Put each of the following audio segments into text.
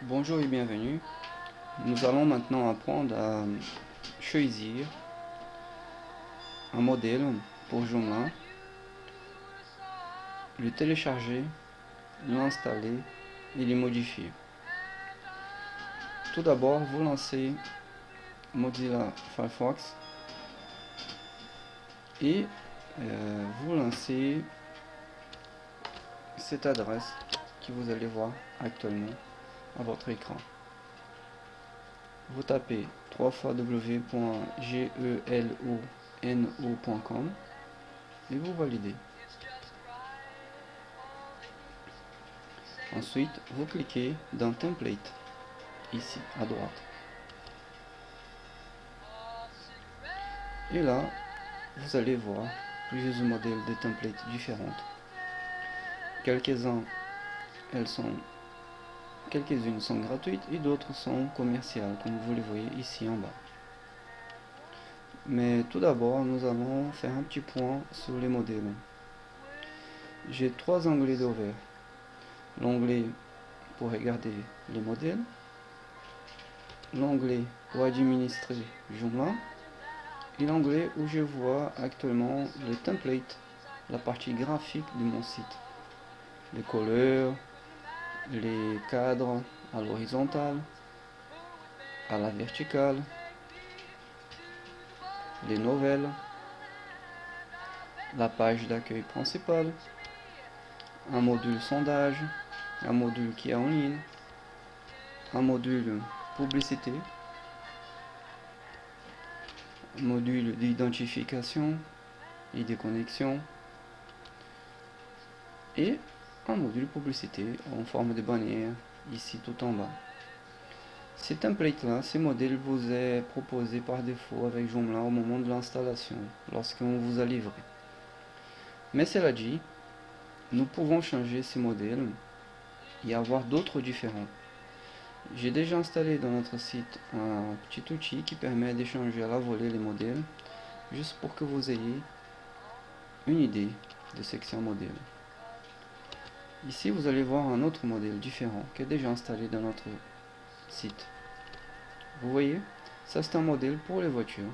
Bonjour et bienvenue. Nous allons maintenant apprendre à choisir un modèle pour Joomla, le télécharger, l'installer et le modifier. Tout d'abord, vous lancez Mozilla Firefox et vous lancez cette adresse que vous allez voir actuellement à votre écran. Vous tapez www.gelono.com et vous validez. Ensuite, vous cliquez dans Template, ici à droite. Et là, vous allez voir plusieurs modèles de templates différentes. Quelques-unes sont gratuites et d'autres sont commerciales, comme vous les voyez ici en bas. Mais tout d'abord, nous allons faire un petit point sur les modèles. J'ai trois onglets ouverts. L'onglet pour regarder les modèles, l'onglet pour administrer Joomla et l'onglet où je vois actuellement les templates, la partie graphique de mon site, les couleurs, les cadres à l'horizontale, à la verticale, les nouvelles, la page d'accueil principale, un module sondage, un module qui est en ligne, un module publicité, un module d'identification et de connexion et un module publicité en forme de bannière ici tout en bas. Ces templates là, ces modèles vous est proposé par défaut avec Joomla au moment de l'installation, lorsqu'on vous a livré. Mais cela dit, nous pouvons changer ces modèles et avoir d'autres différents. J'ai déjà installé dans notre site un petit outil qui permet d'échanger à la volée les modèles, juste pour que vous ayez une idée de ce que c'est un modèle. Ici, vous allez voir un autre modèle différent qui est déjà installé dans notre site. Vous voyez, ça c'est un modèle pour les voitures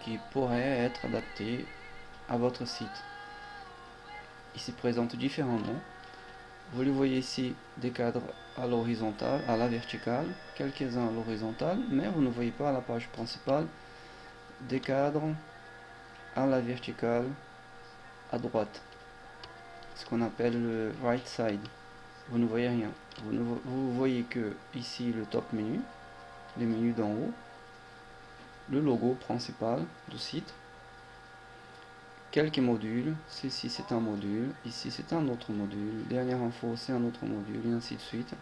qui pourrait être adapté à votre site. Il se présente différemment. Vous le voyez ici, des cadres à l'horizontale, à la verticale, quelques-uns à l'horizontale, mais vous ne voyez pas à la page principale des cadres à la verticale à droite, ce qu'on appelle le right side. Vous ne voyez rien. Vous voyez que ici le top menu, les menus d'en haut, le logo principal du site, quelques modules, ceci c'est un module, ici c'est un autre module, dernière info c'est un autre module, et ainsi de suite.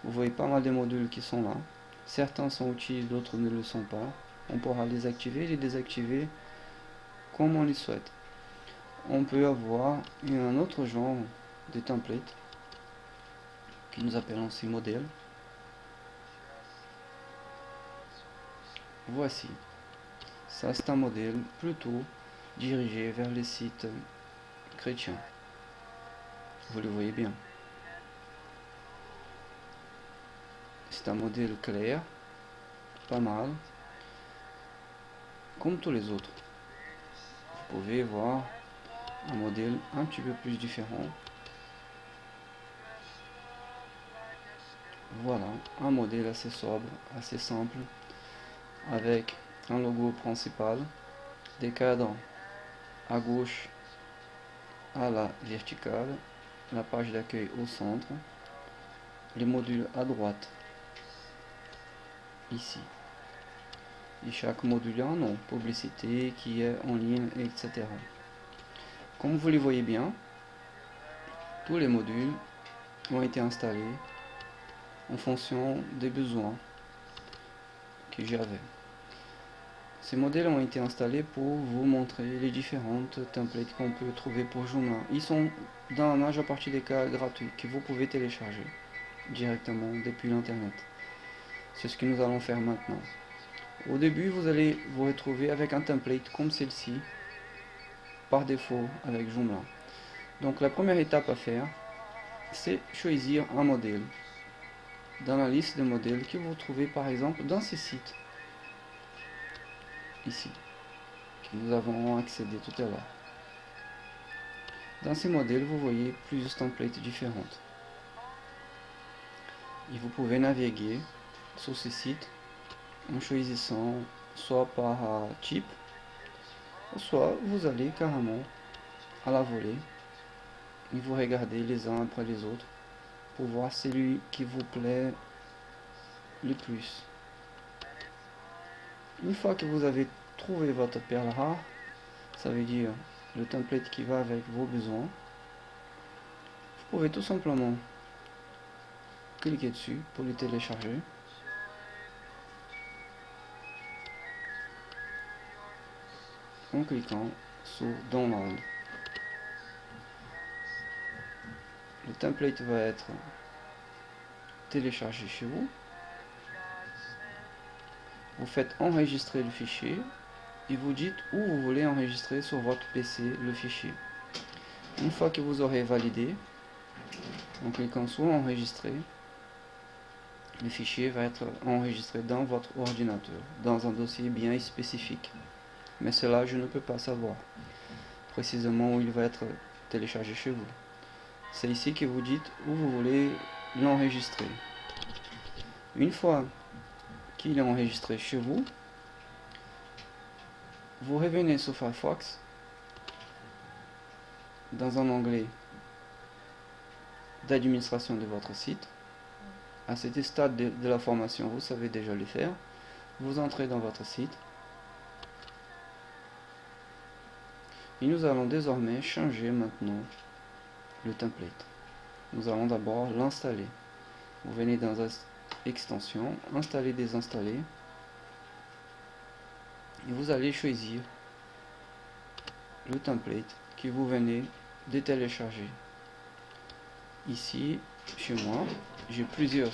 Vous voyez pas mal de modules qui sont là. Certains sont utiles, d'autres ne le sont pas. On pourra les activer et les désactiver comme on les souhaite. On peut avoir un autre genre de template qui nous appelle aussi modèle. Voici. Ça c'est un modèle plutôt dirigé vers les sites chrétiens. Vous le voyez bien. C'est un modèle clair, pas mal, comme tous les autres. Vous pouvez voir un modèle un petit peu plus différent. Voilà, un modèle assez sobre, assez simple, avec un logo principal, des cadres à gauche à la verticale, la page d'accueil au centre, les modules à droite, ici. Et chaque module a un nom, publicité, qui est en ligne, etc. Comme vous les voyez bien, tous les modules ont été installés en fonction des besoins que j'avais. Ces modèles ont été installés pour vous montrer les différentes templates qu'on peut trouver pour Joomla. Ils sont dans la majeure partie des cas gratuits que vous pouvez télécharger directement depuis l'internet. C'est ce que nous allons faire maintenant. Au début, vous allez vous retrouver avec un template comme celle-ci, par défaut avec Joomla. Donc la première étape à faire, c'est choisir un modèle. dans la liste des modèles que vous trouvez par exemple dans ces sites, ici, que nous avons accédé tout à l'heure. Dans ces modèles, vous voyez plusieurs templates différentes. Et vous pouvez naviguer sur ces sites en choisissant soit par type, soit vous allez carrément à la volée et vous regardez les uns après les autres pour voir celui qui vous plaît le plus. Une fois que vous avez trouvé votre perle rare, ça veut dire le template qui va avec vos besoins, vous pouvez tout simplement cliquer dessus pour le télécharger. En cliquant sur Download. Le template va être téléchargé chez vous. Vous faites enregistrer le fichier et vous dites où vous voulez enregistrer sur votre PC le fichier. Une fois que vous aurez validé, en cliquant sur enregistrer, le fichier va être enregistré dans votre ordinateur, dans un dossier bien spécifique. Mais cela, je ne peux pas savoir précisément où il va être téléchargé chez vous. C'est ici que vous dites où vous voulez l'enregistrer. Une fois qu'il est enregistré chez vous, vous revenez sur Firefox dans un onglet d'administration de votre site. À cet stade de la formation, vous savez déjà le faire. Vous entrez dans votre site et nous allons désormais changer maintenant le template. Nous allons d'abord l'installer. Vous venez dans Extension, Installer, désinstaller, et vous allez choisir le template que vous venez de télécharger. Ici, chez moi, j'ai plusieurs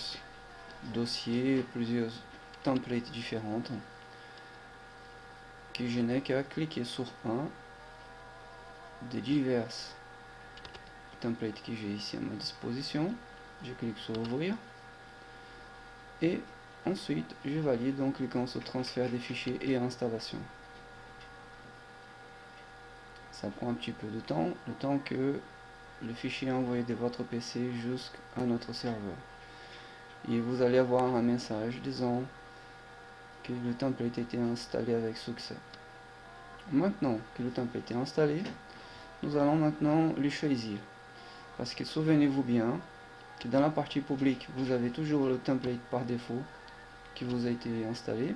dossiers, plusieurs templates différentes que je n'ai qu'à cliquer sur un des divers templates que j'ai ici à ma disposition. Je clique sur ouvrir et ensuite je valide en cliquant sur transfert des fichiers et installation. Ça prend un petit peu de temps, le temps que le fichier est envoyé de votre PC jusqu'à notre serveur. Et vous allez avoir un message disant que le template a été installé avec succès. Maintenant que le template est installé, nous allons maintenant le choisir. Parce que souvenez-vous bien que dans la partie publique, vous avez toujours le template par défaut qui vous a été installé.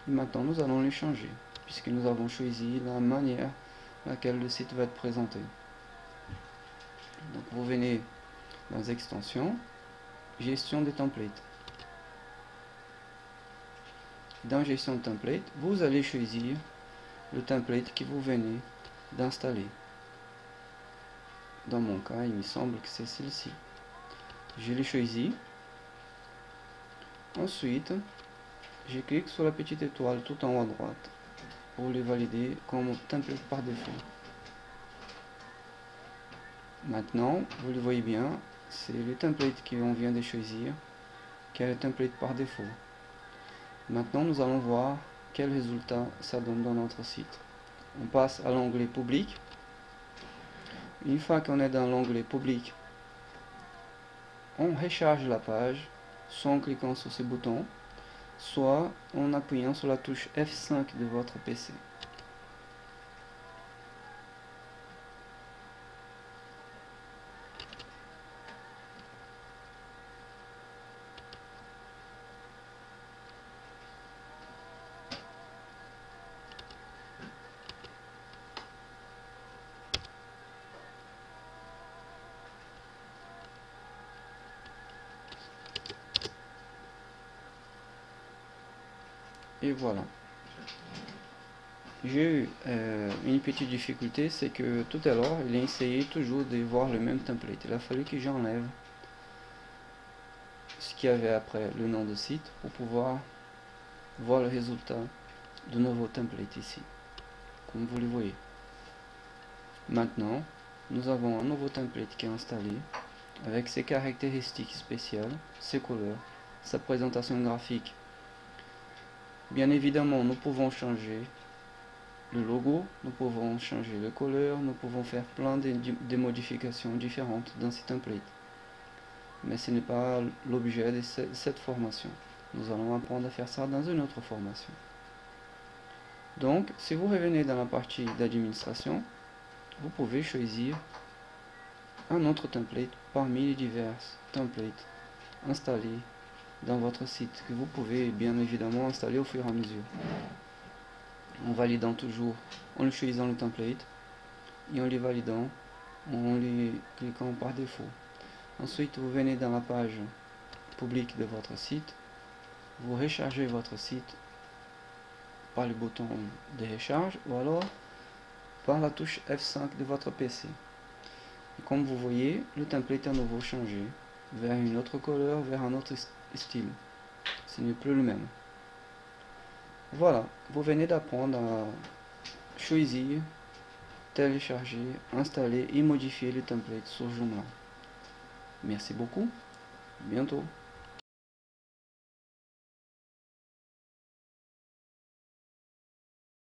Et maintenant, nous allons le changer, puisque nous avons choisi la manière laquelle le site va être présenté. Donc vous venez dans Extensions, Gestion des templates. Dans Gestion de template, vous allez choisir le template que vous venez d'installer. Dans mon cas, il me semble que c'est celle-ci. Je l'ai choisi. Ensuite, je clique sur la petite étoile tout en haut à droite pour le valider comme template par défaut. Maintenant, vous le voyez bien, c'est le template qu'on vient de choisir qui est le template par défaut. Maintenant, nous allons voir quel résultat ça donne dans notre site. On passe à l'onglet public. Une fois qu'on est dans l'onglet public, on recharge la page soit en cliquant sur ce bouton, soit en appuyant sur la touche F5 de votre PC. Et voilà. J'ai eu une petite difficulté, c'est que tout à l'heure, il a essayé toujours de voir le même template. Il a fallu que j'enlève ce qu'il y avait après le nom de site pour pouvoir voir le résultat de nouveau template ici, comme vous le voyez. Maintenant, nous avons un nouveau template qui est installé. avec ses caractéristiques spéciales, ses couleurs, sa présentation graphique. Bien évidemment, nous pouvons changer le logo, nous pouvons changer le couleur, nous pouvons faire plein de modifications différentes dans ce template. Mais ce n'est pas l'objet de cette formation. Nous allons apprendre à faire ça dans une autre formation. Donc, si vous revenez dans la partie d'administration, vous pouvez choisir un autre template parmi les divers templates installés dans votre site, que vous pouvez bien évidemment installer au fur et à mesure. En validant toujours, en choisissant le template, et en les validant, en les cliquant par défaut. Ensuite, vous venez dans la page publique de votre site, vous rechargez votre site par le bouton de recharge ou alors par la touche F5 de votre PC. Et comme vous voyez, le template est à nouveau changé vers une autre couleur, vers un autre style. Ce n'est plus le même. Voilà, vous venez d'apprendre à choisir, télécharger, installer et modifier le template sur Joomla. Merci beaucoup, à bientôt.